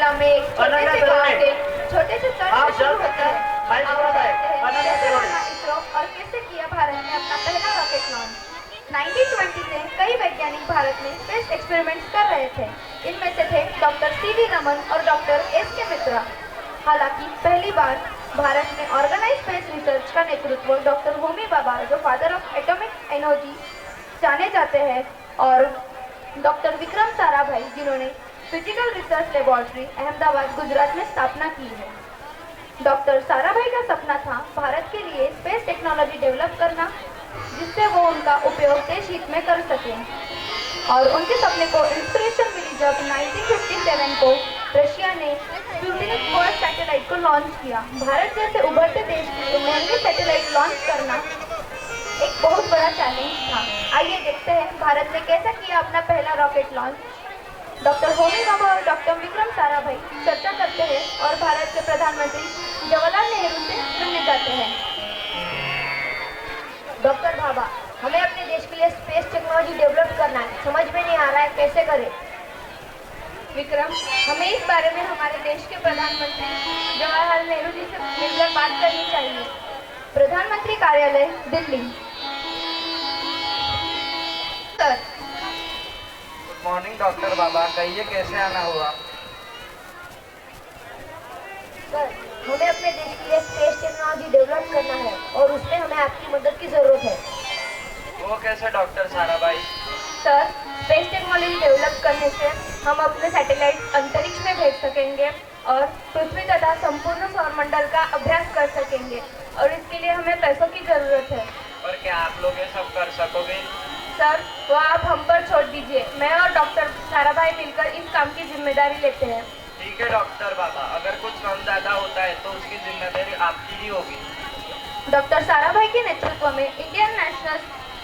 कला में एक छोटे से गांव के छोटे से तट से शुरू होता है। इसरो और कैसे किया भारत ने अपना पहला रॉकेट लॉन्च। 1920 से कई वैज्ञानिक भारत में स्पेस एक्सपेरिमेंट्स कर रहे थे। इनमें से थे डॉक्टर सी.वी. रमन और डॉक्टर एस.के. मित्रा। हालांकि पहली बार भारत में ऑर्गेनाइज स्पेस रिसर्च का नेतृत्व डॉक्टर होमी भाभा, जो फादर ऑफ एटॉमिक एनर्जी जाने जाते हैं, और डॉक्टर विक्रम साराभाई, जिन्होंने physical research laboratory Ahmedabad, Gujarat में स्थापना की है। डॉक्टर साराभाई का सपना था भारत के लिए स्पेस टेक्नोलॉजी डेवलप करना, जिससे वो उनका उपयोग देश हित में कर सके। और उनके सपने को इंस्पिरेशन मिली जब 1957 को रशिया ने स्पुतनिक फर्स्ट सैटेलाइट को लॉन्च किया। भारत जैसे उभरते देश के लिए महंगे सैटेलाइट लॉन्च करना एक बहुत बड़ा चैलेंज था। आइए देखते हैं भारत ने कैसा किया अपना पहला rocket launch. Doctor Homi Bhabha और डॉक्टर विक्रम साराभाई चर्चा करते हैं और भारत के प्रधानमंत्री जवाहरलाल नेहरू से मिलने जाते हैं। डॉक्टर भाभा, हमें अपने देश के लिए स्पेस टेक्नोलॉजी डेवलप करना है, समझ में नहीं आ रहा है कैसे करें। विक्रम, हमें इस बारे में हमारे देश के प्रधानमंत्री जवाहरलाल नेहरू जी से मिलकर बात करनी चाहिए। प्रधानमंत्री कार्यालय, Delhi. Sir. Good morning doctor बाबा, कहिए कैसे आना हुआ। सर, हमें अपने देश के लिए स्पेस टेक्नोलॉजी डेवलप करना है और उसमें हमें आपकी मदद की जरूरत है। वो कैसे doctor Sarabhai? Sir, space technology develop करने से हम अपने सैटेलाइट अंतरिक्ष में भेज सकेंगे और पृथ्वी तथा संपूर्ण सौरमंडल का अभ्यास कर सकेंगे, और इसके लिए हमें पैसों की जरूरत है। और क्या आप लोग ये सब कर सकोगे? सर, वो आप हम पर छोड़ दीजिए। मैं और डॉक्टर साराभाई मिलकर इस काम की जिम्मेदारी लेते हैं। ठीक है डॉक्टर बाबा, अगर कुछ कम ज्यादा होता है तो उसकी जिम्मेदारी आपकी ही होगी। डॉक्टर साराभाई के नेतृत्व में Indian National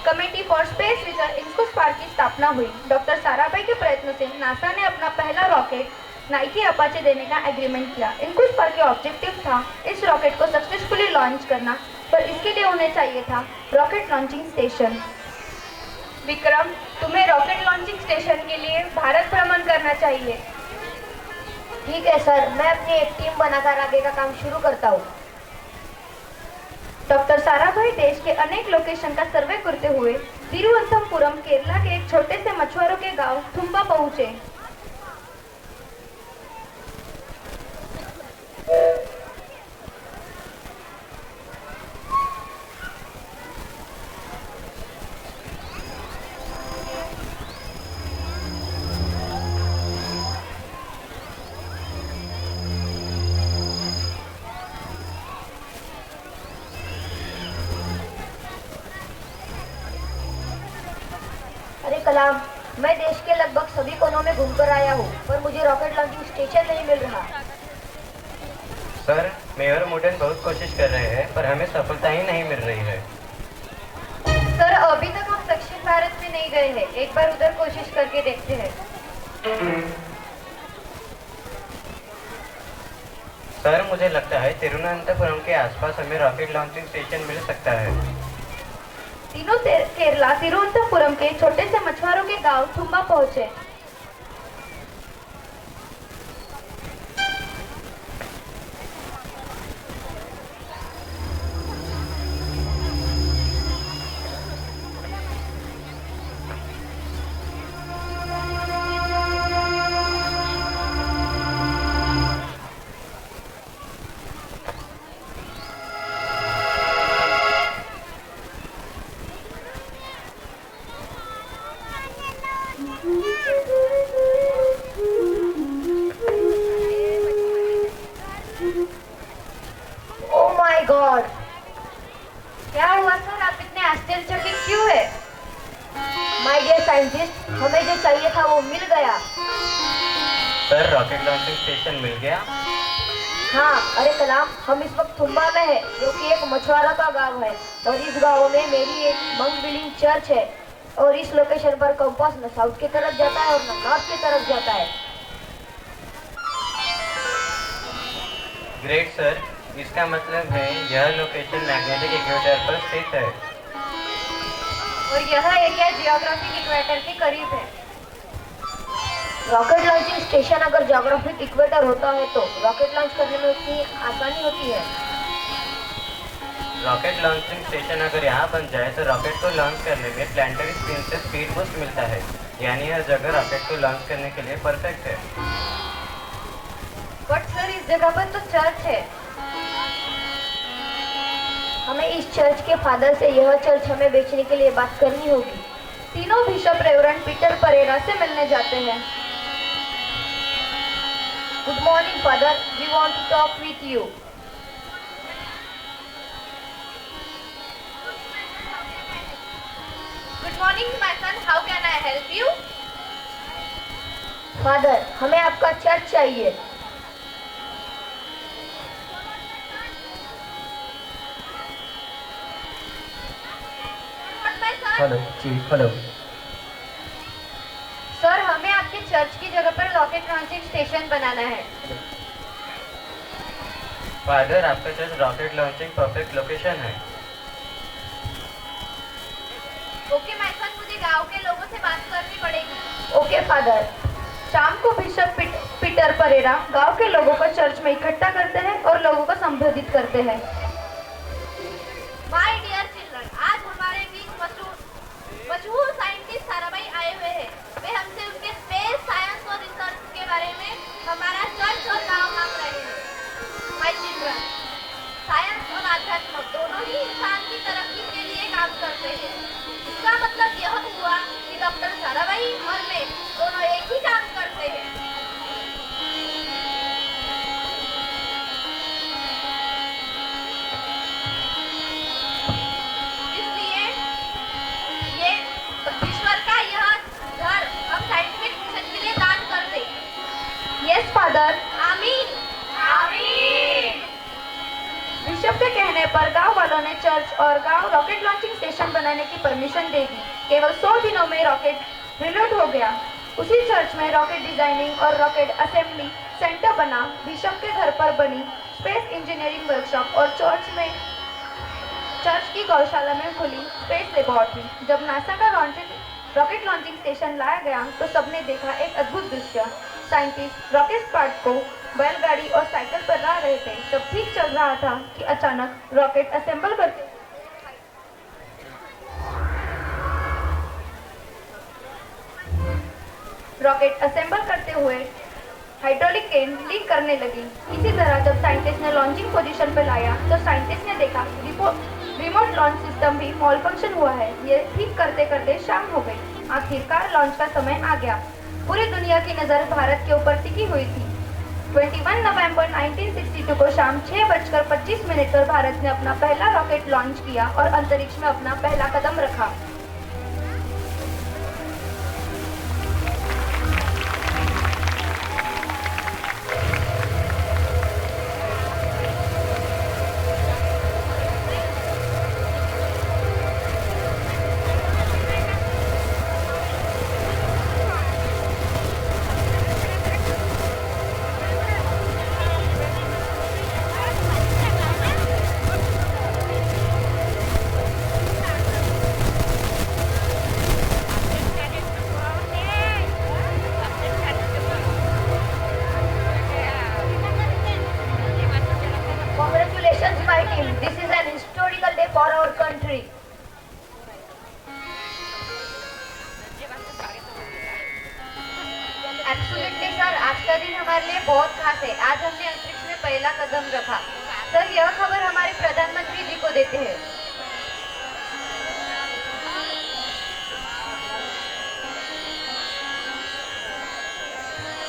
Committee for Space Research इंकुश पार्क की स्थापना हुई। डॉक्टर साराभाई के प्रयत्न से नासा ने अपना पहला रॉकेट नाइकी अपाचे देने का एग्रीमेंट किया। इंकुश पार्क का ऑब्जेक्टिव था इस रॉकेट को सक्सेसफुली लॉन्च करना, पर इसके लिए उन्हें चाहिए था रॉकेट लॉन्चिंग स्टेशन। विक्रम, तुम्हें रॉकेट लॉन्चिंग स्टेशन के लिए भारत भ्रमण करना चाहिए। ठीक है सर, मैं अपनी एक टीम बनाकर आगे का काम शुरू करता हूँ। डॉक्टर साराभाई देश के अनेक लोकेशन का सर्वे करते हुए तिरुवनंतपुरम, केरला के एक छोटे से मछुआरों के गांव थुम्बा पहुंचे। अरे कलाम, मैं देश के लगभग सभी कोनों में घूमकर आया हूँ, पर मुझे रॉकेट लॉन्चिंग स्टेशन नहीं मिल रहा। सर, मेयर मोडन बहुत कोशिश कर रहे हैं, पर हमें सफलता ही नहीं मिल रही है। सर, अभी तक हम दक्षिण भारत में नहीं गए हैं। एक बार उधर कोशिश करके देखते हैं। सर, मुझे लगता है तिरुवनंतपुरम के आसपास हमें रॉकेट लॉन्चिंग स्टेशन मिल सकता है। तीनों केरला तिरुवनंतपुरम के छोटे से मछुआरों के गांव थुम्बा पहुंचे। Oh my God! क्या हुआ सर, आप इतने आश्चर्यचकित क्यों है? माय डियर साइंटिस्ट, हमें जो चाहिए था वो मिल गया। सर, रॉकेट लॉन्चिंग स्टेशन मिल गया। हाँ, अरे कलाम, हम इस वक्त थुम्बा में है, जो कि एक मछुआरा का गांव है, और इस गांव में मेरी एक मंक बिलिंग चर्च है, और इस लोकेशन पर कंपास न साउथ की तरफ जाता है और न नॉर्थ की तरफ जाता है। ग्रेट सर, इसका मतलब है यह लोकेशन मैग्नेटिक इक्वेटर पर स्थित है और यह एरिया जियोग्राफिक इक्वेटर के करीब है। रॉकेट लॉन्चिंग स्टेशन अगर ज्योग्राफिक इक्वेटर होता है तो रॉकेट लॉन्च करने में उतनी आसानी होती है। रॉकेट लॉन्चिंग स्टेशन अगर यहाँ बन जाए तो रॉकेट को लॉन्च करने में प्लानिटरी स्पिन से स्पीड बूस्ट मिलता है, यानी यह जगह रॉकेट को लॉन्च करने के लिए परफेक्ट है। बट सर इस जगह पर तो चर्च है। हमें इस चर्च के फादर से यह चर्च हमें बेचने के लिए बात करनी होगी। तीनों बिशप रेवरेंड पीटर परेरा से मिलने जाते हैं। Good morning father, we want to talk with you. Good morning my son, how can I help you? Father, हमें आपका चर्च चाहिए। What my son? हेलो जी, हेलो। सर हमें आपके चर्च की जगह पर रॉकेट लॉन्चिंग स्टेशन बनाना है। फादर, आपका church rocket launching perfect location है। ओके माय सन, मुझे गांव के लोगों से बात करनी पड़ेगी। Okay father. शाम को बिशप पीटर परेरा गांव के लोगों को चर्च में इकट्ठा करते हैं और लोगों को संबोधित करते हैं। माय डियर चिल्ड्रन, आज हमारे बीच मशहूर साइंटिस्ट साराभाई आए हुए हैं। वे हमसे उनके स्पेस साइंस और रिसर्च के बारे में हमारा चर्च और गांव मांग रहे हैं। माय चिल्ड्रन, साइंस और आध्यात्म दोनों ही इंसान की तरक्की के लिए काम करते हैं। इसका मतलब यह हुआ कि डॉक्टर साराभाई और मैं दोनों एक ही काम करते हैं। इसलिए ये ईश्वर का यह घर हम साइंटिफिक मिशन के लिए दान कर दें। Yes father. आमीन आमीन। बिशप के कहने पर गांव वालों ने चर्च और गांव रॉकेट लॉन्चिंग स्टेशन बनाने की परमिशन दे दी। केवल 100 दिनों में रॉकेट रिलोड हो गया। उसी चर्च में रॉकेट डिजाइनिंग और रॉकेट असेंबली सेंटर बना। बिशप के घर पर बनी स्पेस इंजीनियरिंग वर्कशॉप और चर्च की गौशाला में खुली स्पेस लेबोरेटरी। जब नासा का रॉकेट लॉन्चिंग स्टेशन लाया गया तो सबने देखा एक अद्भुत दृश्य। साइंटिस्ट रॉकेट पार्ट को बैलगाड़ी और साइकिल पर ला रहे थे। सब ठीक चल रहा था कि अचानक रॉकेट असेंबल करते हुए हाइड्रोलिक केन लीक करने लगी। इसी तरह जब साइंटिस्ट ने लॉन्चिंग पोजीशन पर लाया तो साइंटिस्ट ने देखा रिमोट लॉन्च सिस्टम भी मॉल फंक्शन हुआ है। ये ठीक करते करते शाम हो गई। आखिरकार लॉन्च का समय आ गया। पूरी दुनिया की नज़र भारत के ऊपर टिकी हुई थी। 21 नवंबर 1962 को शाम 6:25 पर भारत ने अपना पहला रॉकेट लॉन्च किया और अंतरिक्ष में अपना पहला कदम रखा। Congratulations, my team. This is an historical day for our country. Absolutely, sir. आज का दिन हमारे लिए बहुत खास है। आज हमने अंतरिक्ष में पहला कदम रखा। सर, यह खबर हमारे प्रधानमंत्री जी को देते हैं।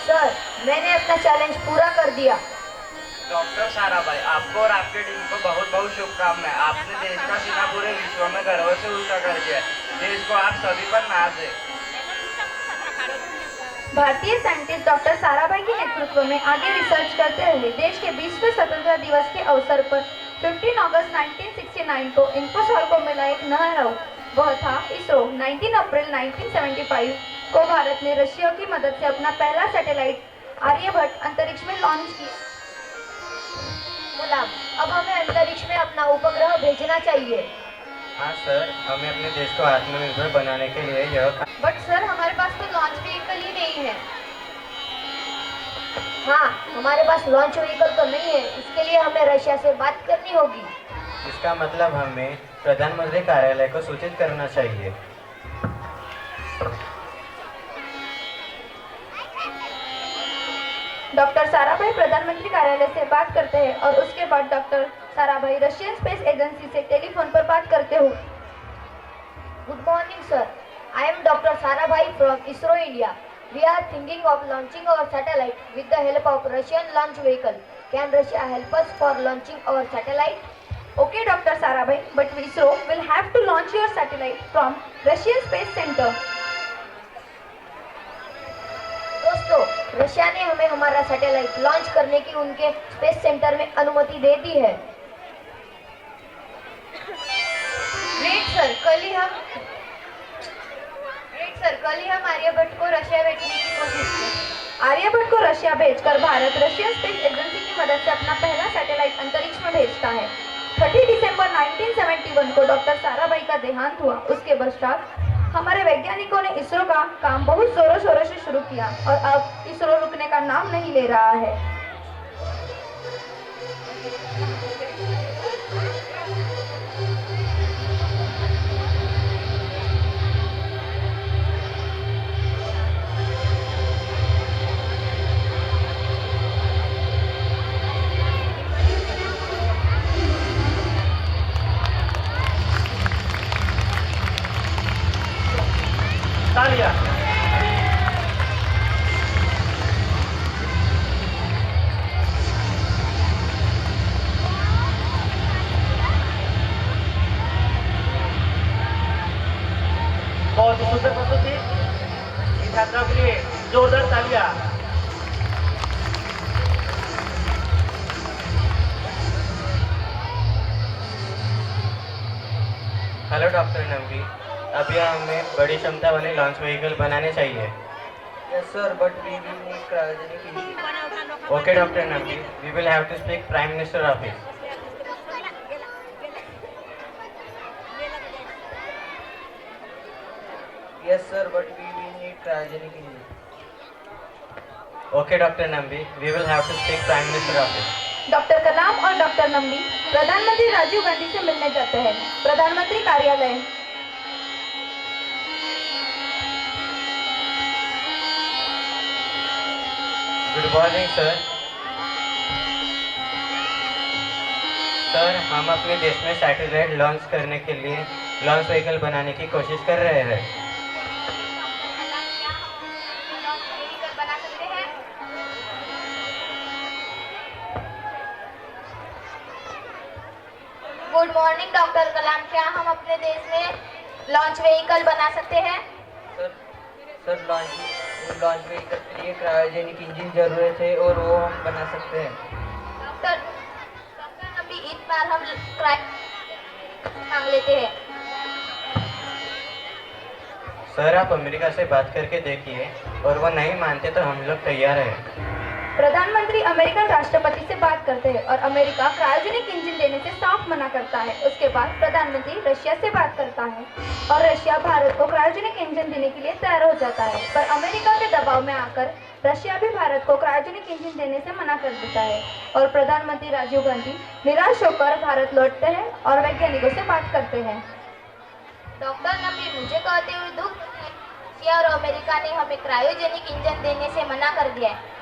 सर, मैंने अपना चैलेंज पूरा कर दिया। डॉक्टर साराभाई, आपको और आपके टीम को बहुत बहुत शुभकामनाएं। आपने देश का सीना पूरे विश्व में गर्व से ऊंचा कर दिया। देश को आप सभी पर नाज है। भारतीय साइंटिस्ट डॉक्टर साराभाई के नेतृत्व में आगे रिसर्च करते रहे। देश के 20वें स्वतंत्रता दिवस के अवसर पर 15 अगस्त 1969 को इंफोसॉल को मिला एक नया रूप, वह था इसरो। 19 अप्रैल 1975 को भारत ने रशिया की मदद से अपना पहला सैटेलाइट आर्यभट्ट अंतरिक्ष में लॉन्च किया। गुलाम, अब हमें अंतरिक्ष में अपना उपग्रह भेजना चाहिए। हाँ सर, हमें अपने देश को आत्मनिर्भर बनाने के लिए यह बट सर, हमारे पास तो लॉन्च व्हीकल ही नहीं है। हाँ, हमारे पास लॉन्च व्हीकल तो नहीं है, इसके लिए हमें रशिया से बात करनी होगी। इसका मतलब हमें प्रधानमंत्री कार्यालय को सूचित करना चाहिए। डॉक्टर साराभाई प्रधानमंत्री कार्यालय से बात करते हैं और उसके बाद doctor Sarabhai Russian space agency से टेलीफोन पर बात करते हो। Good morning, sir. I am Dr. Sarabhai from ISRO India. We are thinking of launching our satellite with the help of Russian launch vehicle. Can Russia help us for launching our satellite? Okay, Dr. Sarabhai, but ISRO will have to launch your satellite from Russian Space Center. दोस्तों, Russia ने हमें हमारा satellite launch करने की उनके space centre में अनुमति दे दी है। ग्रेट सर, कल ही हम आर्यभट्ट को रशिया भेजने की कोशिश की। आर्यभट्ट को रशिया भेजकर भारत रशियन स्पेस एजेंसी की मदद से अपना पहला सैटेलाइट अंतरिक्ष में भेजता है। 30 दिसंबर 1971 को डॉक्टर साराभाई का देहांत हुआ। उसके पश्चात हमारे वैज्ञानिकों ने इसरो का काम बहुत जोरों शोरों से शुरू किया और अब इसरो रुकने का नाम नहीं ले रहा है। तालियां। बहुत ही सुंदर प्रस्तुति। इन छात्राओं के लिए जोरदार तालियां। हेलो डॉक्टर नंबी, अभी हमें बड़ी क्षमता वाले लॉन्च व्हीकल बनाने चाहिए। Yes, sir, but we will need cryogenic engine. Okay doctor Nambi, we will have to speak prime minister office. Yes, sir, but we will need cryogenic engine. Okay doctor Nambi, we will have to speak prime minister office. Doctor Kalam और doctor Nambi प्रधानमंत्री राजीव गांधी से मिलने जाते हैं। प्रधानमंत्री कार्यालय। Good morning sir. Sir, हम अपने देश में सैटेलाइट लॉन्च करने के लिए लॉन्च व्हीकल बनाने की कोशिश कर रहे हैं। बना सकते हैं। गुड मॉर्निंग डॉक्टर कलाम, क्या हम अपने देश में लॉन्च व्हीकल बना सकते हैं? सर लॉन्च व्हीकल के लिए क्रायोजेनिक इंजन जरूरत है और वो हम बना सकते हैं। डॉक्टर अभी इस बार हम मांग लेते हैं। सर, आप अमेरिका से बात करके देखिए और वो नहीं मानते तो हम लोग तैयार हैं। प्रधानमंत्री अमेरिकन राष्ट्रपति से बात करते हैं और अमेरिका क्रायोजेनिक इंजन देने से साफ मना करता है। उसके बाद प्रधानमंत्री रशिया से बात करता है और रशिया भारत को क्रायोजेनिक इंजन देने के लिए तैयार हो जाता है, पर अमेरिका के दबाव में आकर रशिया भी भारत को क्रायोजेनिक इंजन देने से मना कर देता है और प्रधानमंत्री राजीव गांधी निराश होकर भारत लौटते हैं और वैज्ञानिकों से बात करते हैं। डॉक्टर नबी, मुझे कहते हुए दुख है, रशिया और अमेरिका ने हमें क्रायोजेनिक इंजन देने से मना कर दिया है।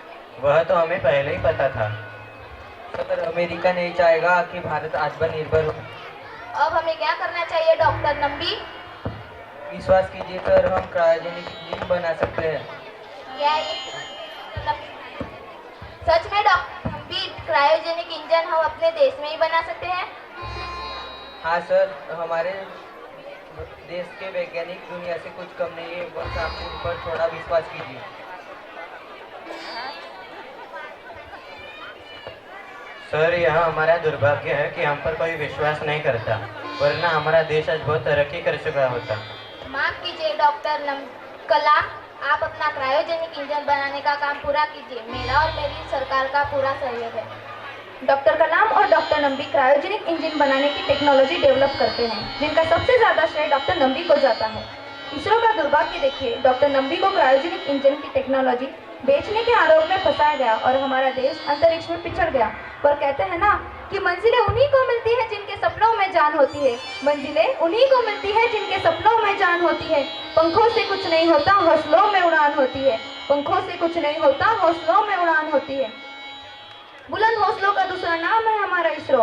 वह तो हमें पहले ही पता था। सर, अमेरिका नहीं चाहेगा कि भारत आत्मनिर्भर हो। अब हमें क्या करना चाहिए डॉक्टर नंबी? विश्वास कीजिए सर, हम क्रायोजेनिक इंजन बना सकते हैं। क्या ये सच में डॉक्टर नंबी, क्रायोजेनिक इंजन हम अपने देश में ही बना सकते हैं? हाँ सर, हमारे देश के वैज्ञानिक दुनिया से कुछ कम नहीं है, बस आप उन पर थोड़ा विश्वास कीजिए। सर, यह हमारा दुर्भाग्य है कि हम पर कोई विश्वास नहीं करता, वरना हमारा देश आज बहुत तरक्की कर चुका होता। माफ कीजिए डॉक्टर कलाम, आप अपना क्रायोजेनिक इंजन बनाने का काम पूरा कीजिए। मेरा और मेरी सरकार का पूरा सहयोग है। डॉक्टर कलाम और डॉक्टर नंबी क्रायोजेनिक इंजन बनाने की टेक्नोलॉजी डेवलप करते हैं, जिनका सबसे ज्यादा श्रेय डॉक्टर नंबी को जाता है। इसरो का दुर्भाग्य देखिए, डॉक्टर नंबी को क्रायोजेनिक इंजन की टेक्नोलॉजी बेचने के आरोप में फंसाया गया और हमारा देश अंतरिक्ष में पिछड़ गया। पर कहते हैं ना कि मंजिलें उन्हीं को मिलती है जिनके सपनों में जान होती है। मंजिलें उन्हीं को मिलती है जिनके सपनों में जान होती है। पंखों से कुछ नहीं होता, हौसलों में उड़ान होती है। पंखों से कुछ नहीं होता, हौसलों में उड़ान होती है। बुलंद हौसलों का दूसरा नाम है हमारा इसरो।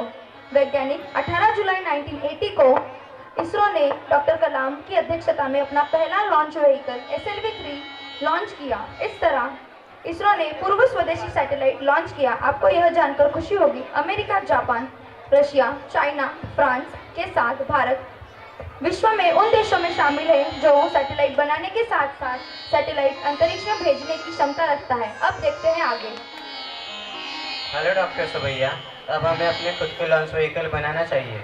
वैज्ञानिक 18 जुलाई 1980 को इसरो ने डॉक्टर कलाम की अध्यक्षता में अपना पहला लॉन्च व्हीकल SLV-3 लॉन्च किया। इस तरह इसरो ने पूर्व स्वदेशी सैटेलाइट लॉन्च किया। आपको यह जानकर खुशी होगी, America, Japan, Russia, China, France के साथ भारत विश्व में उन देशों में शामिल है जो सैटेलाइट बनाने के साथ साथ सैटेलाइट अंतरिक्ष में भेजने की क्षमता रखता है। अब देखते हैं आगे। हेलो डॉक्टर सुबैया, अब हमें अपने खुद के लॉन्च व्हीकल बनाना चाहिए।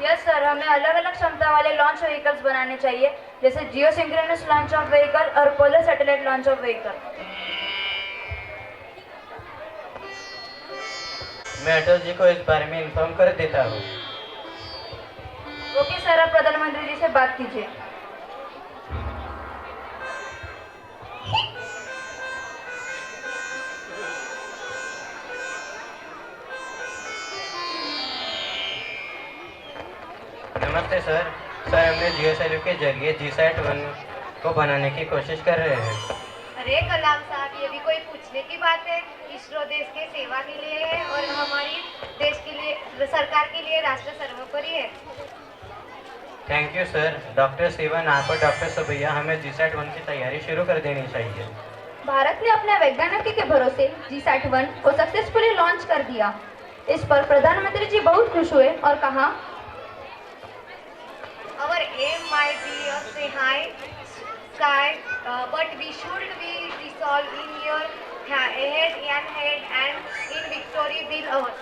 यस सर, हमें अलग अलग क्षमता वाले लॉन्च व्हीकल्स बनाने चाहिए, जैसे जियो सिंक्रोनस लॉन्च ऑफ व्हीकल और polar satellite launch of vehicle. मैं अटल जी को इस बारे में इन्फॉर्म कर देता हूँ। ओके सर, आप प्रधानमंत्री जी से बात कीजिए। नमस्ते सर। हमने GSLV के जरिए GSAT-1 को बनाने की कोशिश कर रहे हैं। अरे कलाम साहब, ये भी कोई पूछने की बात है? इसरो देश के सेवा के लिए है और हमारी देश के लिए, सरकार के लिए राष्ट्र सर्वोपरि है। Thank you sir. Doctor Sivan, आप और डॉक्टर सुबैया, हमें GSAT-1 की तैयारी शुरू कर देनी चाहिए। भारत ने अपने वैज्ञानिकों के भरोसे GSAT-1 को सक्सेसफुली लॉन्च कर दिया। इस पर प्रधानमंत्री जी बहुत खुश हुए और कहा, Our aim might be a say high sky, but we should be resolved in your head and in victory will ours.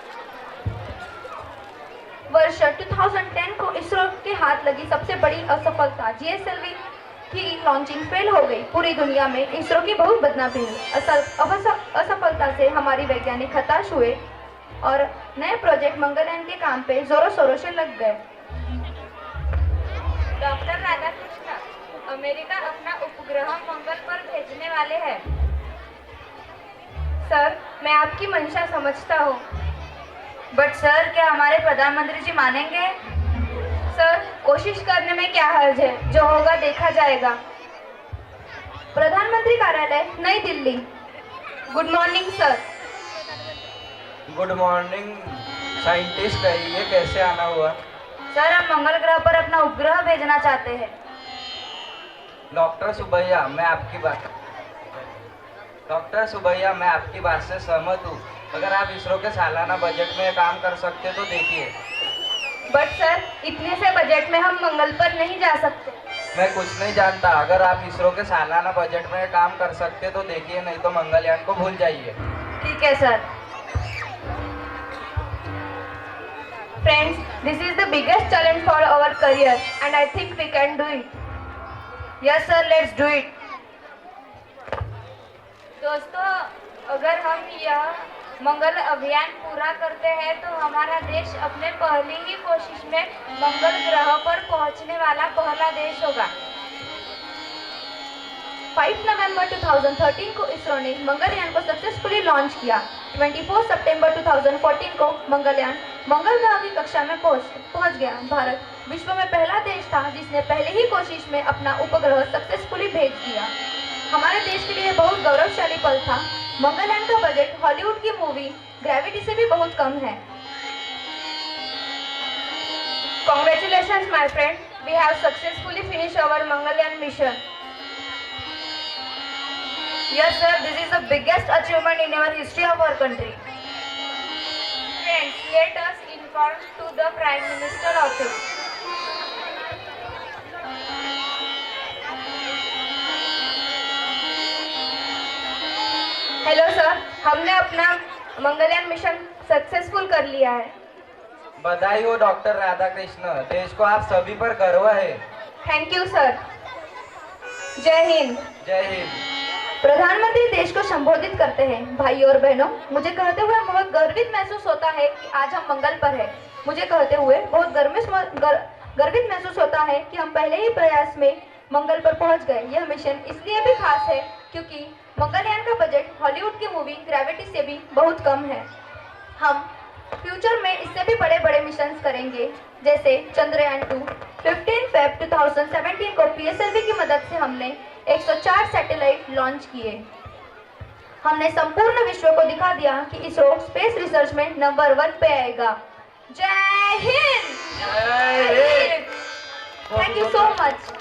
वर्ष 2010 को इसरो के हाथ लगी सबसे बड़ी असफलता GSLV की लॉन्चिंग फेल हो गई। पूरी दुनिया में इसरो की बहुत बदनामी हुई। असफलता से हमारी वैज्ञानिक हताश हुए और नए प्रोजेक्ट मंगलयान के काम पे जोरों शोरों से लग गए। डॉक्टर राधाकृष्ण, अमेरिका अपना उपग्रह मंगल पर भेजने वाले हैं। सर, मैं आपकी मंशा समझता हूँ, बट सर, क्या हमारे प्रधानमंत्री जी मानेंगे? सर, कोशिश करने में क्या हर्ज है, जो होगा देखा जाएगा। प्रधानमंत्री कार्यालय, नई Delhi. Good morning sir. Good morning scientist, ये कैसे आना हुआ? सर, हम मंगल ग्रह पर अपना उपग्रह भेजना चाहते हैं। डॉक्टर सुबैया, मैं आपकी बात से सहमत हूँ। अगर आप इसरो के सालाना बजट में काम कर सकते तो देखिए। बट सर, इतने से बजट में हम मंगल पर नहीं जा सकते। मैं कुछ नहीं जानता। अगर आप इसरो के सालाना बजट में काम कर सकते तो देखिए, नहीं तो मंगलयान को भूल जाइए। ठीक है sir. Friends, this is the biggest challenge for our career and I think we can do it. Yes sir, let's do it. दोस्तों, अगर हम यह मंगल अभियान पूरा करते हैं तो हमारा देश अपने पहली ही कोशिश में मंगल ग्रह पर पहुंचने वाला पहला देश होगा। 5 नवंबर 2013 को इसरो ने मंगलयान को सक्सेसफुली लॉन्च किया। 24 सितंबर 2014 को मंगलयान मंगल ग्रह की कक्षा में पहुंच गया। भारत विश्व में पहला देश था जिसने पहले ही कोशिश में अपना उपग्रह सक्सेसफुली भेज दिया। हमारे देश के लिए बहुत गौरवशाली पल था। मंगलयान का बजट हॉलीवुड की मूवी ग्रेविटी से भी बहुत कम है। Congratulations my friend, we have successfully finished our Mangalyaan mission. Yes sir, this is the biggest achievement in our history of our country. Friends, let us inform to the Prime Minister office. Hello sir, हमने अपना Mangalyaan mission successful कर लिया है। बधाई हो doctor Radhakrishna, देश को आप सभी पर गर्व है। Thank you sir. जय हिंद। जय हिंद। प्रधानमंत्री देश को संबोधित करते हैं। भाइयों और बहनों, मुझे कहते हुए बहुत गर्वित महसूस होता है कि आज हम मंगल पर हैं। मुझे कहते हुए बहुत गर्वित महसूस होता है कि हम पहले ही प्रयास में मंगल पर पहुंच गए। यह मिशन इसलिए भी खास है क्योंकि मंगलयान का बजट हॉलीवुड की मूवी ग्रेविटी से भी बहुत कम है। हम फ्यूचर में इससे भी बड़े बड़े मिशन करेंगे, जैसे चंद्रयान 2। 15 फेब 2017 को PSLV की मदद से हमने 104 सैटेलाइट लॉन्च किए। हमने संपूर्ण विश्व को दिखा दिया कि इसरो स्पेस रिसर्च में नंबर 1 पे आएगा। जय Hind. Thank you so much.